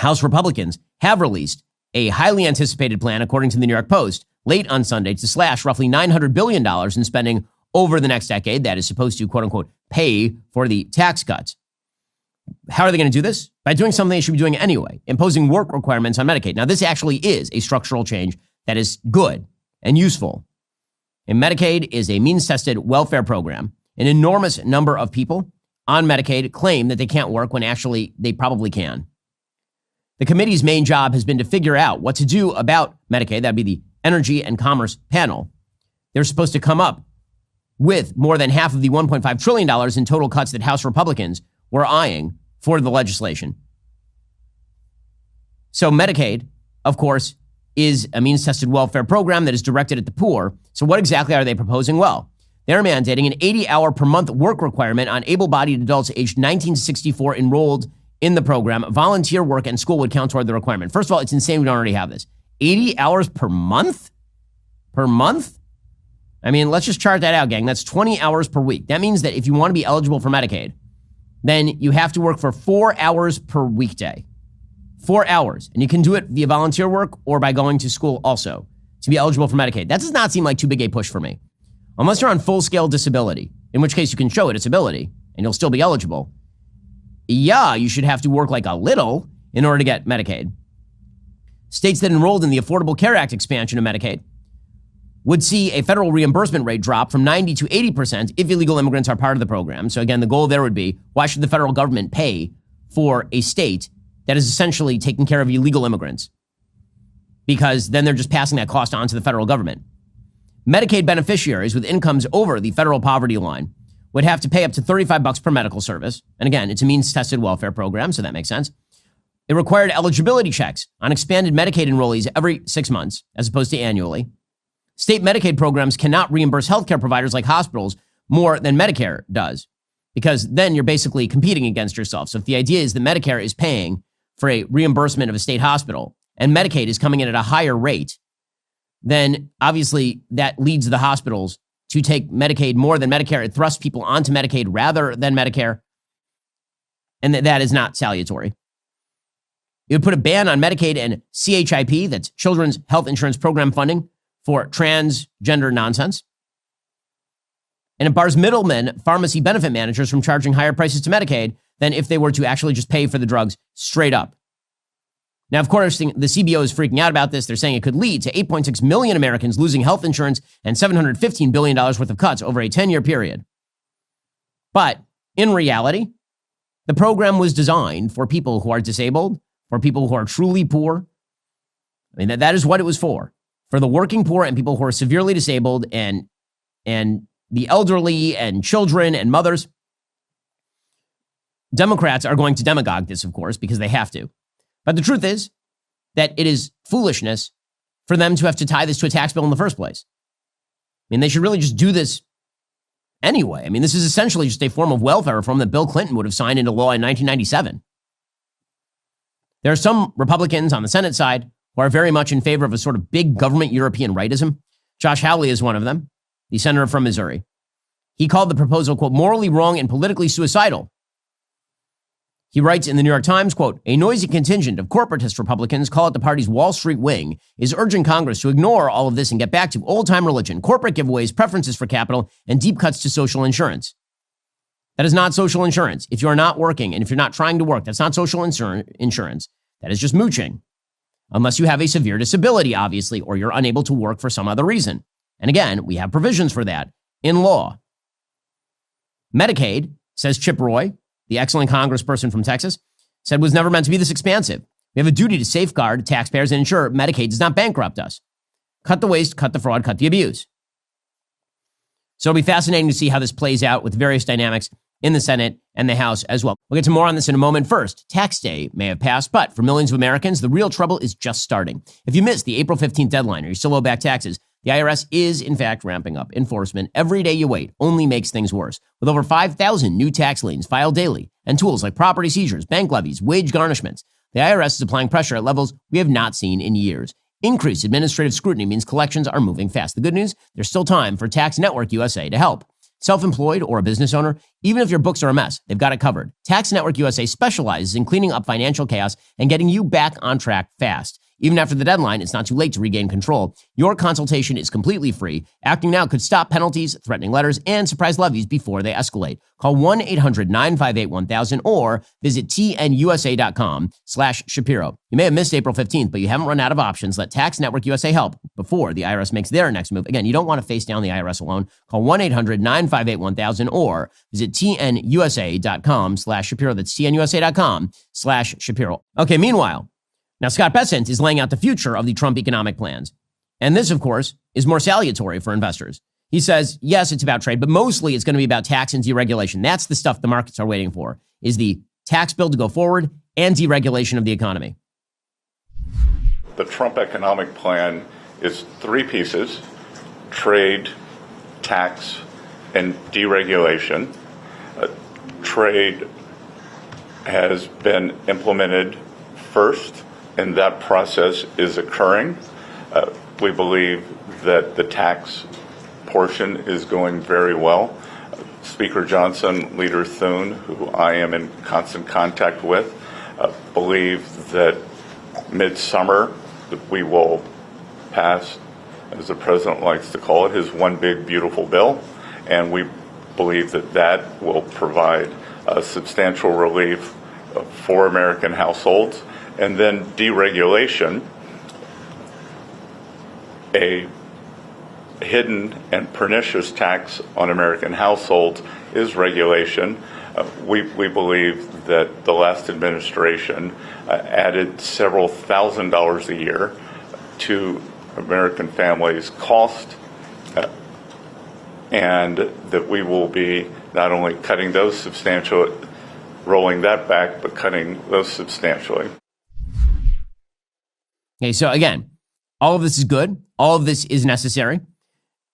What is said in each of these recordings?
House Republicans have released a highly anticipated plan, according to the New York Post, late on Sunday to slash roughly $900 billion in spending over the next decade that is supposed to, quote unquote, pay for the tax cuts. How are they going to do this? By doing something they should be doing anyway, imposing work requirements on Medicaid. Now, this actually is a structural change that is good and useful. And Medicaid is a means-tested welfare program. An enormous number of people on Medicaid claim that they can't work when actually they probably can. The committee's main job has been to figure out what to do about Medicaid. That'd be the Energy and Commerce panel. They're supposed to come up with more than half of the $1.5 trillion in total cuts that House Republicans were eyeing for the legislation. So Medicaid, of course, is a means-tested welfare program that is directed at the poor. So what exactly are they proposing? Well, they're mandating an 80-hour per month work requirement on able-bodied adults aged 19 to 64 enrolled in the program. Volunteer work and school would count toward the requirement. First of all, it's insane we don't already have this. 80 hours per month? Per month? I mean, let's just chart that out, gang. That's 20 hours per week. That means that if you want to be eligible for Medicaid, then you have to work for 4 hours per weekday. 4 hours. And you can do it via volunteer work or by going to school also to be eligible for Medicaid. That does not seem like too big a push for me. Unless you're on full-scale disability, in which case you can show a disability and you'll still be eligible. Yeah, you should have to work like a little in order to get Medicaid. States that enrolled in the Affordable Care Act expansion of Medicaid would see a federal reimbursement rate drop from 90 to 80% if illegal immigrants are part of the program. So again, the goal there would be, why should the federal government pay for a state that is essentially taking care of illegal immigrants? Because then they're just passing that cost on to the federal government. Medicaid beneficiaries with incomes over the federal poverty line would have to pay up to $35 per medical service. And again, it's a means-tested welfare program, so that makes sense. It required eligibility checks on expanded Medicaid enrollees every 6 months, as opposed to annually. State Medicaid programs cannot reimburse healthcare providers like hospitals more than Medicare does, because then you're basically competing against yourself. So if the idea is that Medicare is paying for a reimbursement of a state hospital and Medicaid is coming in at a higher rate, then obviously that leads the hospitals to take Medicaid more than Medicare. It thrusts people onto Medicaid rather than Medicare. And that is not salutary. It would put a ban on Medicaid and CHIP, that's Children's Health Insurance Program funding, for transgender nonsense. And it bars middlemen, pharmacy benefit managers, from charging higher prices to Medicaid than if they were to actually just pay for the drugs straight up. Now, of course, the CBO is freaking out about this. They're saying it could lead to 8.6 million Americans losing health insurance and $715 billion worth of cuts over a 10-year period. But in reality, the program was designed for people who are disabled, for people who are truly poor. I mean, that is what it was for the working poor and people who are severely disabled and the elderly and children and mothers. Democrats are going to demagogue this, of course, because they have to. But the truth is that it is foolishness for them to have to tie this to a tax bill in the first place. I mean, they should really just do this anyway. I mean, this is essentially just a form of welfare reform that Bill Clinton would have signed into law in 1997. There are some Republicans on the Senate side who are very much in favor of a sort of big government European rightism. Josh Hawley is one of them, the senator from Missouri. He called the proposal, quote, morally wrong and politically suicidal. He writes in the New York Times, quote, a noisy contingent of corporatist Republicans, call it the party's Wall Street wing, is urging Congress to ignore all of this and get back to old-time religion, corporate giveaways, preferences for capital, and deep cuts to social insurance. That is not social insurance. If you're not working and if you're not trying to work, that's not social insurance. That is just mooching. Unless you have a severe disability, obviously, or you're unable to work for some other reason. And again, we have provisions for that in law. Medicaid, says Chip Roy, the excellent congressperson from Texas, said was never meant to be this expansive. We have a duty to safeguard taxpayers and ensure Medicaid does not bankrupt us. Cut the waste, cut the fraud, cut the abuse. So it'll be fascinating to see how this plays out with various dynamics in the Senate and the House as well. We'll get to more on this in a moment. First, tax day may have passed, but for millions of Americans, the real trouble is just starting. If you missed the April 15th deadline or you still owe back taxes, the IRS is, in fact, ramping up enforcement. Every day you wait only makes things worse. With over 5,000 new tax liens filed daily and tools like property seizures, bank levies, wage garnishments, the IRS is applying pressure at levels we have not seen in years. Increased administrative scrutiny means collections are moving fast. The good news, there's still time for Tax Network USA to help. Self-employed or a business owner, even if your books are a mess, they've got it covered. Tax Network USA specializes in cleaning up financial chaos and getting you back on track fast. Even after the deadline, it's not too late to regain control. Your consultation is completely free. Acting now could stop penalties, threatening letters, and surprise levies before they escalate. Call 1-800-958-1000 or visit tnusa.com/Shapiro. You may have missed April 15th, but you haven't run out of options. Let Tax Network USA help before the IRS makes their next move. Again, you don't want to face down the IRS alone. Call 1-800-958-1000 or visit tnusa.com/Shapiro. That's tnusa.com/Shapiro. Okay, meanwhile, now, Scott Bessent is laying out the future of the Trump economic plans. And this, of course, is more salutary for investors. He says, yes, it's about trade, but mostly it's going to be about tax and deregulation. That's the stuff the markets are waiting for, is the tax bill to go forward and deregulation of the economy. The Trump economic plan is three pieces: trade, tax, and deregulation. Trade has been implemented first, and that process is occurring. We believe that the tax portion is going very well. Speaker Johnson, Leader Thune, who I am in constant contact with, believe that midsummer we will pass, as the president likes to call it, his one big beautiful bill, and we believe that that will provide substantial relief for American households. And then deregulation, a hidden and pernicious tax on American households, is regulation. We believe that the last administration added several $1,000s a year to American families' cost, and that we will be not only cutting those substantial, rolling that back, but cutting those substantially. Okay, so again, all of this is good. All of this is necessary.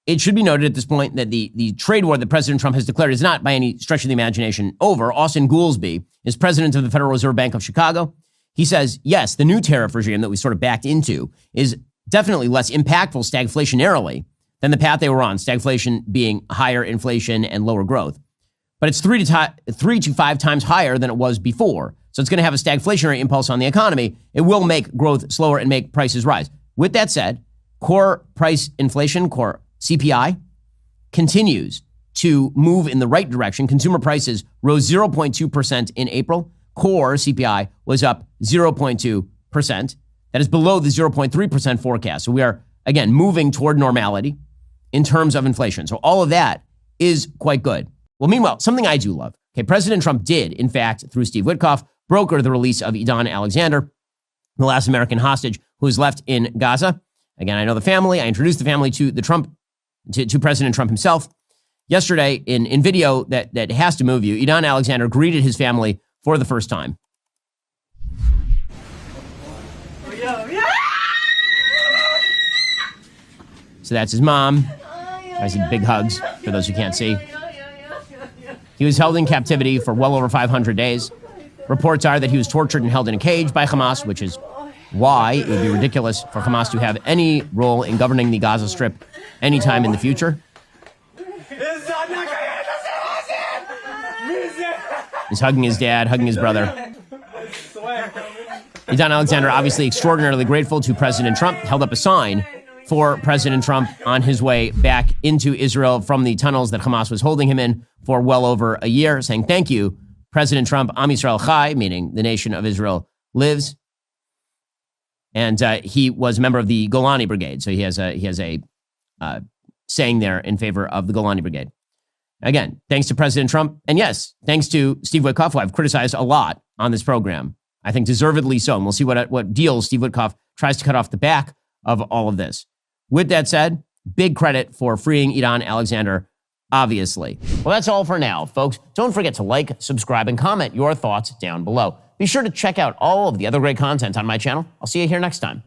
It should be noted at this point that the trade war that President Trump has declared is not by any stretch of the imagination over. Austin Goolsbee is president of the Federal Reserve Bank of Chicago. He says, yes, the new tariff regime that we sort of backed into is definitely less impactful stagflationarily than the path they were on, stagflation being higher inflation and lower growth. But it's 3 to 5 times higher than it was before. So it's going to have a stagflationary impulse on the economy. It will make growth slower and make prices rise. With that said, core price inflation, core CPI, continues to move in the right direction. Consumer prices rose 0.2% in April. Core CPI was up 0.2%. That is below the 0.3% forecast. So we are, again, moving toward normality in terms of inflation. So all of that is quite good. Well, meanwhile, something I do love. Okay, President Trump did, in fact, through Steve Witkoff, broker the release of Idan Alexander, the last American hostage who is left in Gaza. Again, I know the family. I introduced the family to to President Trump himself. Yesterday, in video that has to move you, Idan Alexander greeted his family for the first time. So that's his mom. I see big hugs for those who can't see. He was held in captivity for well over 500 days. Reports are that he was tortured and held in a cage by Hamas, which is why it would be ridiculous for Hamas to have any role in governing the Gaza Strip anytime in the future. He's hugging his dad, hugging his brother. Idan Alexander, obviously extraordinarily grateful to President Trump, held up a sign for President Trump on his way back into Israel from the tunnels that Hamas was holding him in for well over a year, saying, thank you, President Trump, Am Yisrael Chai, meaning the nation of Israel lives. And he was a member of the Golani Brigade. So he has a saying there in favor of the Golani Brigade. Again, thanks to President Trump. And yes, thanks to Steve Witkoff, who I've criticized a lot on this program. I think deservedly so. And we'll see what deals Steve Witkoff tries to cut off the back of all of this. With that said, big credit for freeing Idan Alexander, obviously. Well, that's all for now, folks. Don't forget to like, subscribe, and comment your thoughts down below. Be sure to check out all of the other great content on my channel. I'll see you here next time.